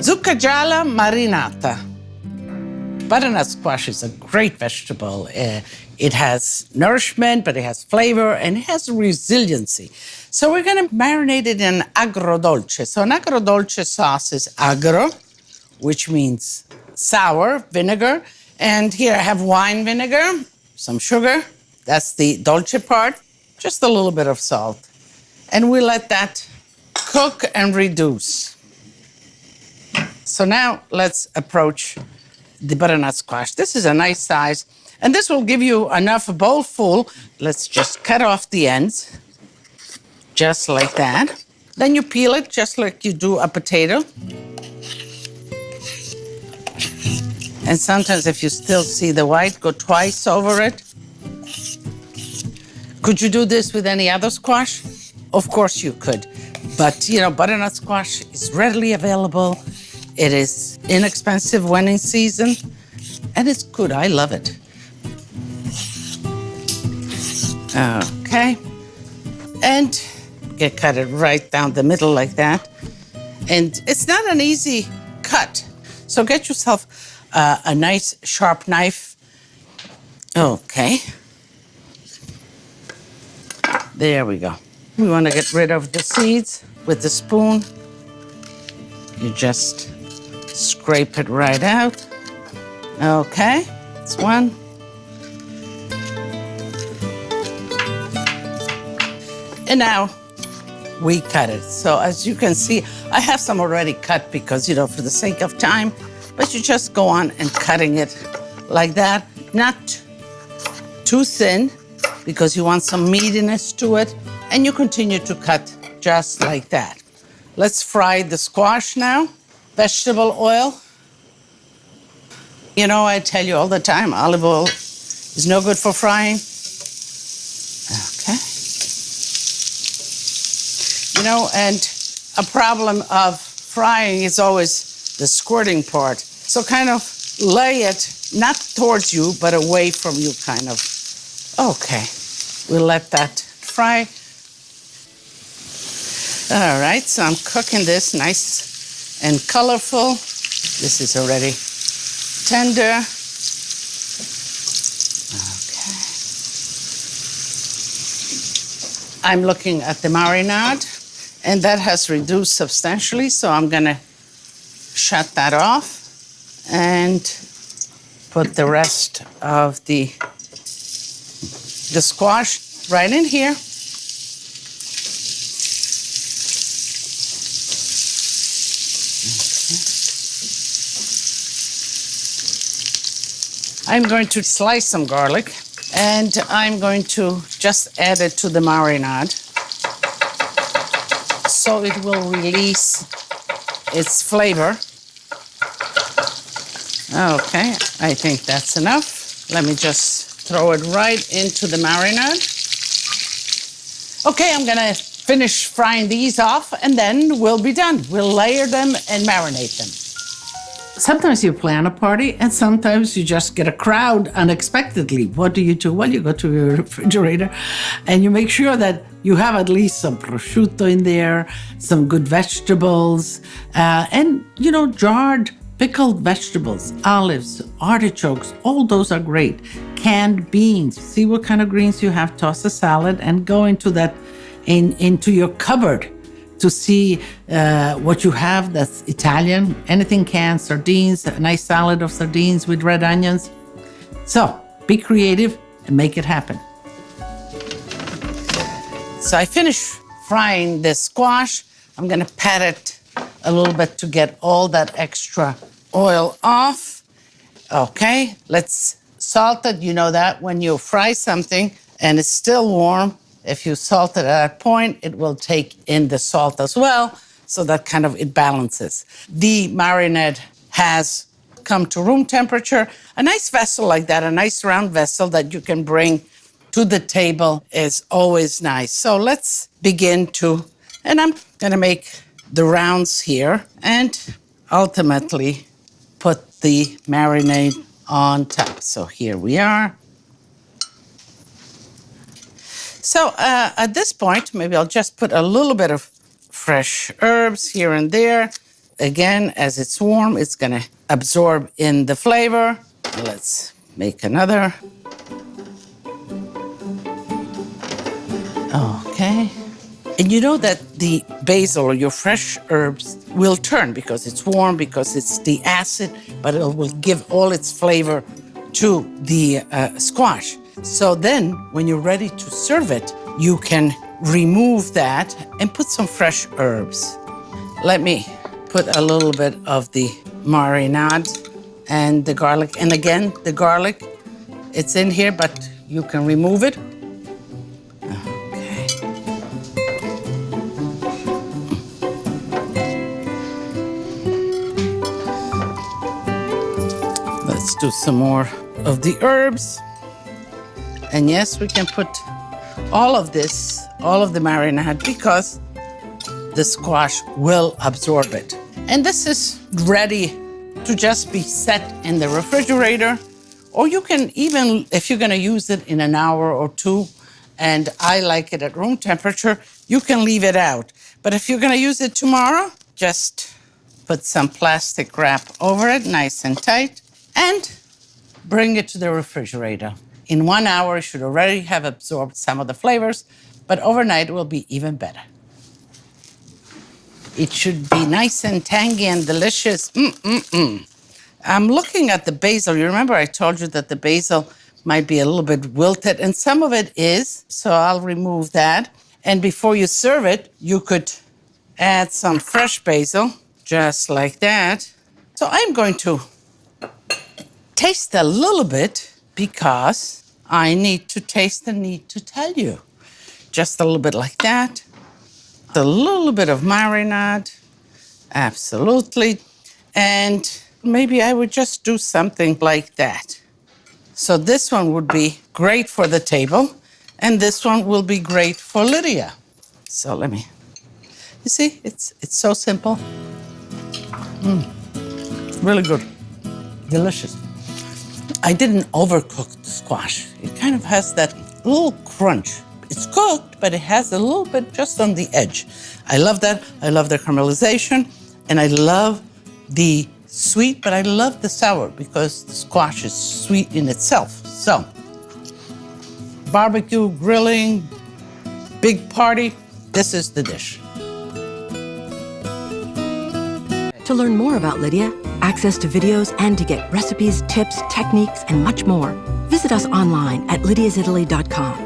Zucca gialla marinata. Butternut squash is a great vegetable. It has nourishment, but it has flavor, and it has resiliency. So we're going to marinate it in agro dolce. So an agro dolce sauce is agro, which means sour, vinegar. And here I have wine vinegar, some sugar. That's the dolce part. Just a little bit of salt. And we let that cook and reduce. So now let's approach the butternut squash. This is a nice size, and this will give you enough, a bowl full. Let's just cut off the ends, just like that. Then you peel it just like you do a potato. And sometimes if you still see the white, go twice over it. Could you do this with any other squash? Of course you could. But, butternut squash is readily available. It is inexpensive when in season, and it's good. I love it. Okay. And you cut it right down the middle like that. And it's not an easy cut. So get yourself a nice sharp knife. Okay. There we go. We want to get rid of the seeds with the spoon. You just scrape it right out. Okay, that's one. And now we cut it. So as you can see, I have some already cut because, for the sake of time, but you just go on and cutting it like that. Not too thin because you want some meatiness to it. And you continue to cut just like that. Let's fry the squash now. Vegetable oil. I tell you all the time, olive oil is no good for frying. Okay. And a problem of frying is always the squirting part. So kind of lay it, not towards you, but away from you, kind of. Okay. We'll let that fry. All right, so I'm cooking this nice and colorful. This is already tender. Okay. I'm looking at the marinade, and that has reduced substantially, so I'm gonna shut that off and put the rest of the squash right in here. I'm going to slice some garlic, and I'm going to just add it to the marinade so it will release its flavor. Okay, I think that's enough. Let me just throw it right into the marinade. Okay, I'm gonna finish frying these off, and then we'll be done. We'll layer them and marinate them. Sometimes you plan a party, and sometimes you just get a crowd unexpectedly. What do? Well, you go to your refrigerator and you make sure that you have at least some prosciutto in there, some good vegetables, and, jarred pickled vegetables, olives, artichokes, all those are great. Canned beans. See what kind of greens you have. Toss a salad and go into your cupboard to see what you have that's Italian. Anything canned, sardines, a nice salad of sardines with red onions. So be creative and make it happen. So I finished frying this squash. I'm gonna pat it a little bit to get all that extra oil off. Okay, let's salt it. You know that when you fry something and it's still warm, if you salt it at that point, it will take in the salt as well, so that kind of it balances. The marinade has come to room temperature. A nice vessel like that, a nice round vessel that you can bring to the table is always nice. So let's begin and I'm gonna make the rounds here and ultimately put the marinade on top. So here we are. So at this point, maybe I'll just put a little bit of fresh herbs here and there. again, as it's warm, it's gonna absorb in the flavor. Let's make another. Okay. And you know that the basil or your fresh herbs will turn because it's warm, because it's the acid, but it will give all its flavor to the squash. So then, when you're ready to serve it, you can remove that and put some fresh herbs. Let me put a little bit of the marinade and the garlic. And again, the garlic, it's in here, but you can remove it. Okay. Let's do some more of the herbs. And yes, we can put all of this, all of the marinade, because the squash will absorb it. And this is ready to just be set in the refrigerator, or you can even, if you're gonna use it in an hour or two, and I like it at room temperature, you can leave it out. But if you're gonna use it tomorrow, just put some plastic wrap over it, nice and tight, and bring it to the refrigerator. In 1 hour, it should already have absorbed some of the flavors, but overnight it will be even better. It should be nice and tangy and delicious. I'm looking at the basil. You remember I told you that the basil might be a little bit wilted, and some of it is, so I'll remove that. And before you serve it, you could add some fresh basil, just like that. So I'm going to taste a little bit because I need to taste and need to tell you. Just a little bit like that. A little bit of marinade, absolutely. And maybe I would just do something like that. So this one would be great for the table, and this one will be great for Lidia. So let me, you see, it's so simple. Really good, delicious. I didn't overcook the squash. It kind of has that little crunch. It's cooked, but it has a little bit just on the edge. I love that. I love the caramelization, and I love the sweet, but I love the sour because the squash is sweet in itself. So, barbecue, grilling, big party, this is the dish. To learn more about Lidia, access to videos, and to get recipes, tips, techniques, and much more, visit us online at lidiasitaly.com.